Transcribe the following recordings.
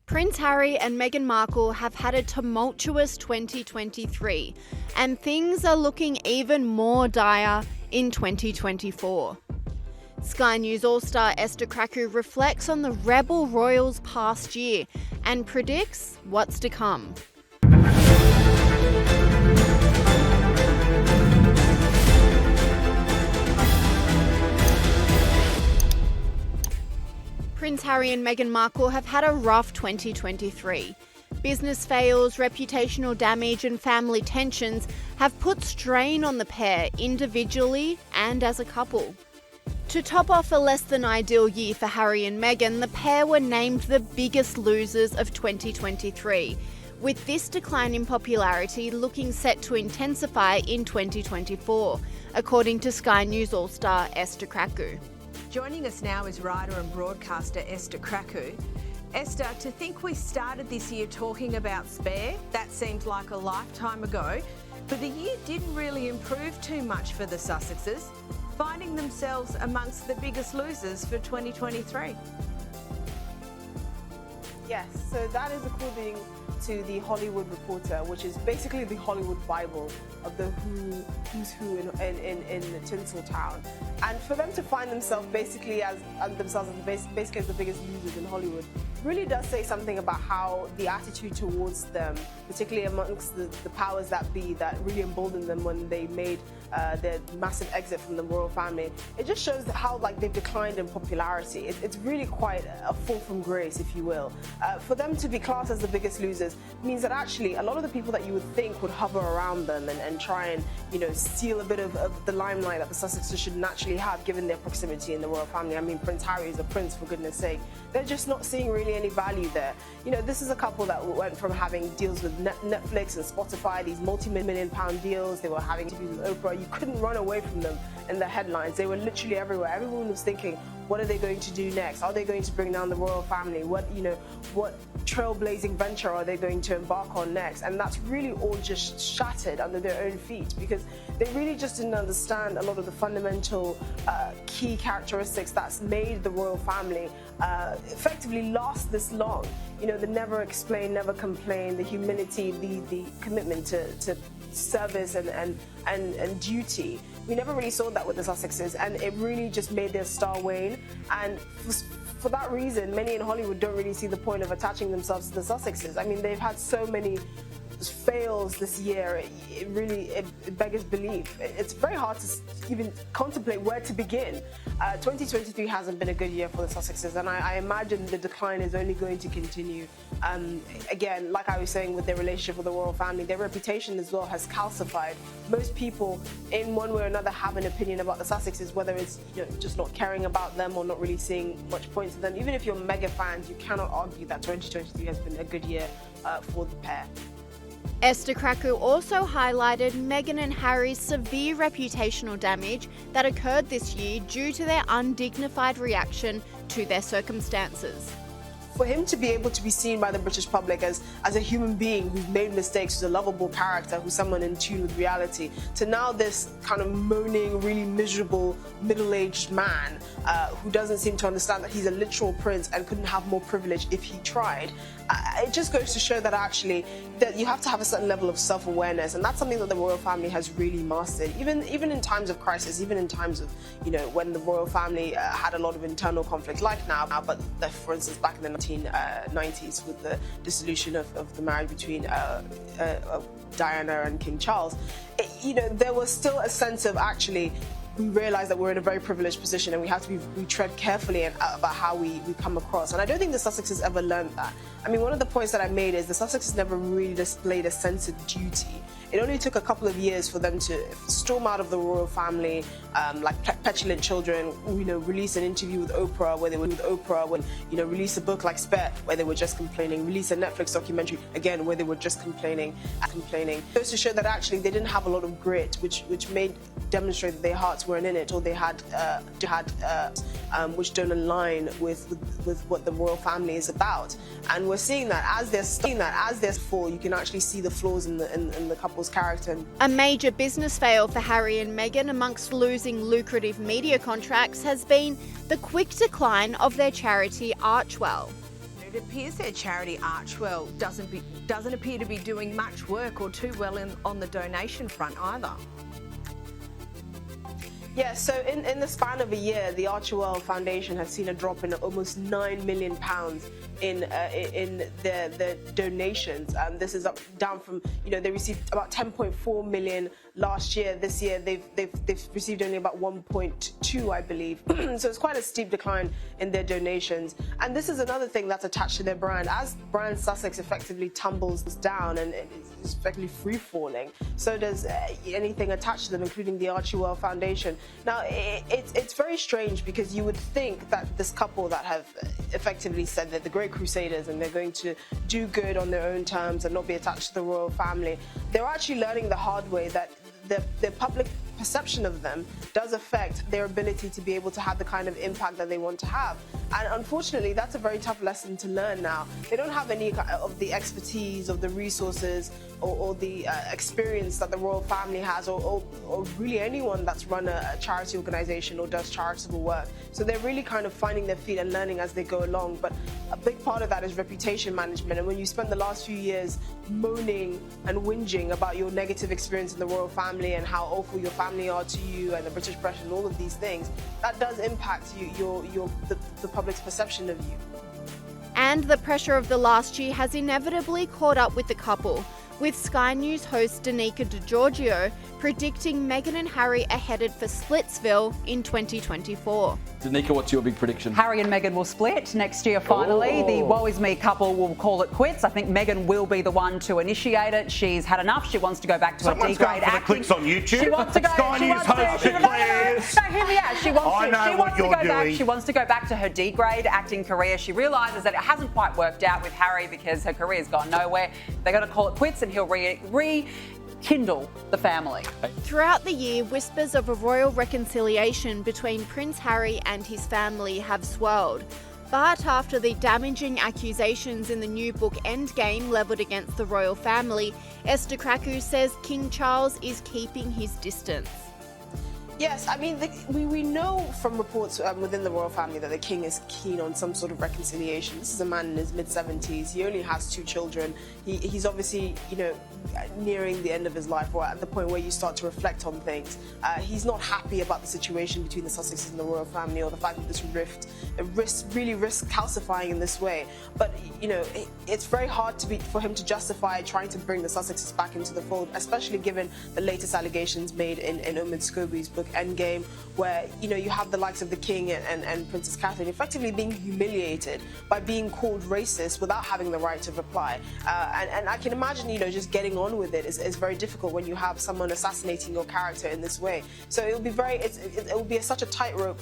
Prince Harry and Meghan Markle have had a tumultuous 2023, and things are looking even more dire in 2024. Sky News All Star Esther Krakue reflects on the rebel royals' past year and predicts what's to come. Prince Harry and Meghan Markle have had a rough 2023. Business fails, reputational damage and family tensions have put strain on the pair individually and as a couple. To top off a less than ideal year for Harry and Meghan, the pair were named the biggest losers of 2023, with this decline in popularity looking set to intensify in 2024, according to Sky News All Star Esther Krakue. Joining us now is writer and broadcaster Esther Krakue. Esther, to think we started this year talking about Spare, that seemed like a lifetime ago, but the year didn't really improve too much for the Sussexes, finding themselves amongst the biggest losers for 2023. Yes, so that is according to the Hollywood Reporter, which is basically the Hollywood Bible of the who's who in Tinseltown. And for them to find themselves basically as the biggest losers in Hollywood really does say something about how the attitude towards them, particularly amongst the powers that be, that really emboldened them when they made their massive exit from the royal family. It just shows how they've declined in popularity. It's really quite a fall from grace, if you will. For them to be classed as the biggest losers means that actually a lot of the people that you would think would hover around them and try and steal a bit of the limelight that the Sussexes should naturally have given their proximity in the royal family. I mean, Prince Harry is a prince, for goodness sake. They're just not seeing really any value there. This is a couple that went from having deals with Netflix and Spotify, these multi-million-pound deals. They were having interviews with Oprah. You couldn't run away from them in the headlines. They were literally everywhere. Everyone was thinking, what are they going to do next? Are they going to bring down the royal family? What trailblazing venture are they going to embark on next? And that's really all just shattered under their own feet, because they really just didn't understand a lot of the fundamental key characteristics that's made the royal family effectively last this long. The never explain, never complain, the humility, the commitment to service and duty. We never really saw that with the Sussexes, and it really just made their star wane. And for that reason, many in Hollywood don't really see the point of attaching themselves to the Sussexes. I mean, they've had so many fails this year, it beggars belief. It's very hard to even contemplate where to begin. 2023 hasn't been a good year for the Sussexes, and I imagine the decline is only going to continue. Again, like I was saying, with their relationship with the royal family, their reputation as well has calcified. Most people, in one way or another, have an opinion about the Sussexes, whether it's just not caring about them or not really seeing much point to them. Even if you're mega fans, you cannot argue that 2023 has been a good year for the pair. Esther Krakue also highlighted Meghan and Harry's severe reputational damage that occurred this year due to their undignified reaction to their circumstances. For him to be able to be seen by the British public as a human being who's made mistakes, who's a lovable character, who's someone in tune with reality, to now this kind of moaning, really miserable, middle-aged man who doesn't seem to understand that he's a literal prince and couldn't have more privilege if he tried. It just goes to show that actually that you have to have a certain level of self-awareness, and that's something that the royal family has really mastered. Even in times of crisis, even in times of when the royal family had a lot of internal conflict, like now, but for instance back in the 1990s with the dissolution of the marriage between Diana and King Charles, there was still a sense of actually we realize that we're in a very privileged position and we have to we tread carefully about how we come across. And I don't think the Sussexes ever learned that. I mean, one of the points that I made is the Sussexes never really displayed a sense of duty. It only took a couple of years for them to storm out of the royal family, like petulant children, release an interview with Oprah where they were with Oprah, when, release a book like Spare where they were just complaining, release a Netflix documentary, again, where they were just complaining. Goes to show that actually they didn't have a lot of grit, which demonstrate that their hearts weren't in it, or they had which don't align with what the royal family is about. And we're seeing that as they're fall, you can actually see the flaws in the couple's character. A major business fail for Harry and Meghan, amongst losing lucrative media contracts, has been the quick decline of their charity Archwell. it appears their charity Archwell doesn't appear to be doing much work or too well on the donation front either. Yeah, so in the span of a year, the Archwell Foundation has seen a drop in almost £9 million in their donations. This is down from, they received about 10.4 million last year. This year they've received only about 1.2, I believe. So it's quite a steep decline in their donations. And this is another thing that's attached to their brand. As brand Sussex effectively tumbles down and it's effectively free falling, so does anything attached to them, including the Archwell Foundation. Now, it's very strange because you would think that this couple that have effectively said that the Great Crusaders and they're going to do good on their own terms and not be attached to the royal family, they're actually learning the hard way that the public perception of them does affect their ability to be able to have the kind of impact that they want to have. And unfortunately, that's a very tough lesson to learn now. They don't have any of the expertise, of the resources, or the experience that the royal family has, or really anyone that's run a charity organization or does charitable work. So they're really kind of finding their feet and learning as they go along. But a big part of that is reputation management. And when you spend the last few years moaning and whinging about your negative experience in the royal family and how awful your family are to you and the British press and all of these things, that does impact the public's perception of you. And the pressure of the last year has inevitably caught up with the couple, with Sky News host Danica DiGiorgio predicting Meghan and Harry are headed for Splitsville in 2024. Danica, what's your big prediction? Harry and Meghan will split next year finally. The Woe Is Me couple will call it quits. I think Meghan will be the one to initiate it. She's had enough. She wants to go back to her D-grade acting. Clicks on YouTube. She wants to go. Sky News host declares. No, hear me out. She wants to go back to her D-grade acting career. She realises that it hasn't quite worked out with Harry because her career's gone nowhere. They're going to call it quits and he'll rekindle the family. Throughout the year, whispers of a royal reconciliation between Prince Harry and his family have swirled. But after the damaging accusations in the new book Endgame levelled against the royal family, Esther Krakue says King Charles is keeping his distance. Yes, I mean, we know from reports within the royal family that the king is keen on some sort of reconciliation. This is a man in his mid-70s. He only has 2 children. He's obviously, nearing the end of his life, or at the point where you start to reflect on things. He's not happy about the situation between the Sussexes and the royal family, or the fact that this really risks calcifying in this way. But, it's very hard for him to justify trying to bring the Sussexes back into the fold, especially given the latest allegations made in Omid Scobie's book Endgame, where you have the likes of the king and Princess Catherine effectively being humiliated by being called racist without having the right to reply. And I can imagine just getting on with it is very difficult when you have someone assassinating your character in this way. So it will be it will be such a tightrope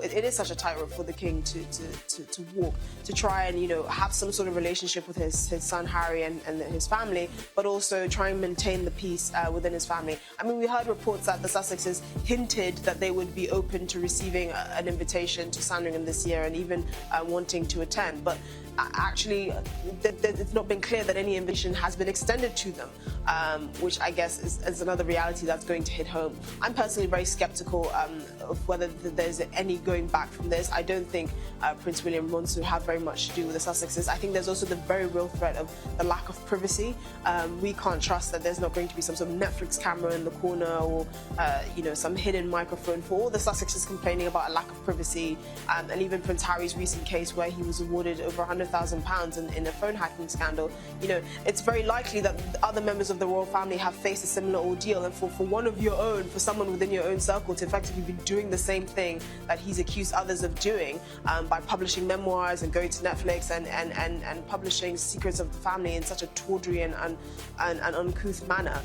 it is such a tightrope for the king to walk, to try and have some sort of relationship with his son Harry and his family, but also try and maintain the peace within his family. I mean, we heard reports that the Sussexes hinted that they would be open to receiving an invitation to Sandringham this year and even wanting to attend, but actually it's not been clear that any invitation has been extended to them, which I guess is another reality that's going to hit home. I'm personally very skeptical of whether there's any going back from this. I don't think Prince William wants to have very much to do with the Sussexes. I think there's also the very real threat of the lack of privacy. We can't trust that there's not going to be some sort of Netflix camera in the corner or some hidden microphone for all the Sussexes complaining about a lack of privacy, and even Prince Harry's recent case where he was awarded over £100,000 in a phone hacking scandal. It's very likely that other members of the royal family have faced a similar ordeal, and for one of your own, for someone within your own circle to effectively be doing the same thing that he's accused others of doing, by publishing memoirs and going to Netflix and publishing secrets of the family in such a tawdry and uncouth manner.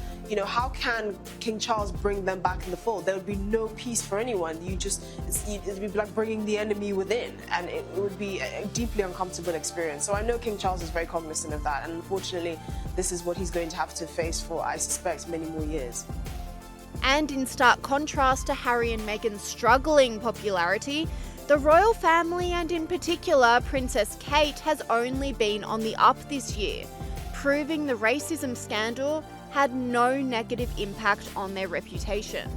How can King Charles bring them back in the fold? There would be no peace for anyone. It would be like bringing the enemy within, and it would be a deeply uncomfortable experience. So I know King Charles is very cognizant of that, and unfortunately this is what he's going to have to face for, I suspect, many more years. And in stark contrast to Harry and Meghan's struggling popularity, the royal family, and in particular Princess Kate, has only been on the up this year, proving the racism scandal had no negative impact on their reputation.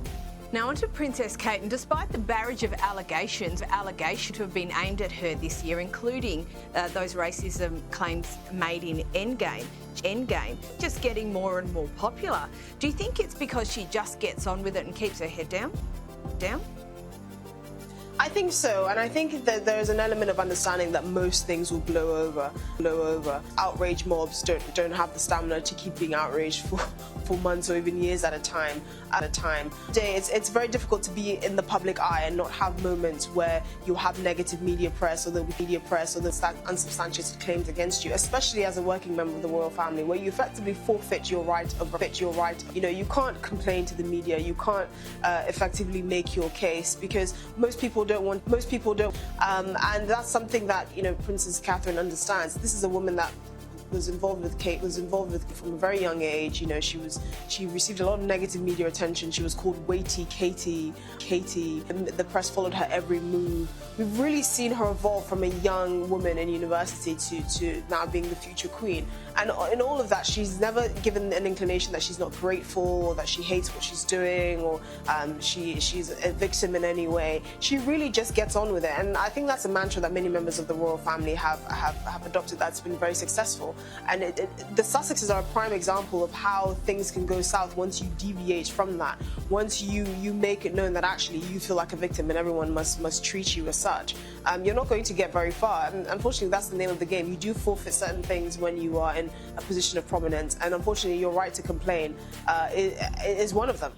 Now onto Princess Kate, and despite the barrage of allegations have been aimed at her this year, including those racism claims made in Endgame, just getting more and more popular. Do you think it's because she just gets on with it and keeps her head down? I think so, and I think that there's an element of understanding that most things will blow over. Outrage mobs don't have the stamina to keep being outraged for months or even years at a time. Today, it's very difficult to be in the public eye and not have moments where you have negative media press or the unsubstantiated claims against you, especially as a working member of the royal family, where you effectively forfeit your right. You know, you can't complain to the media, you can't effectively make your case because most people don't, and that's something that, you know, Princess Catherine understands. This is a woman that was involved with from a very young age. You know, she received a lot of negative media attention. She was called Weighty Katie. And the press followed her every move. We've really seen her evolve from a young woman in university to now being the future queen. And in all of that, she's never given an inclination that she's not grateful or that she hates what she's doing or she's a victim in any way. She really just gets on with it. And I think that's a mantra that many members of the royal family have adopted that's been very successful. And the Sussexes are a prime example of how things can go south once you deviate from that. Once you make it known that actually you feel like a victim and everyone must treat you as such. You're not going to get very far. And unfortunately, that's the name of the game. You do forfeit certain things when you are in a position of prominence. And unfortunately, your right to complain is one of them.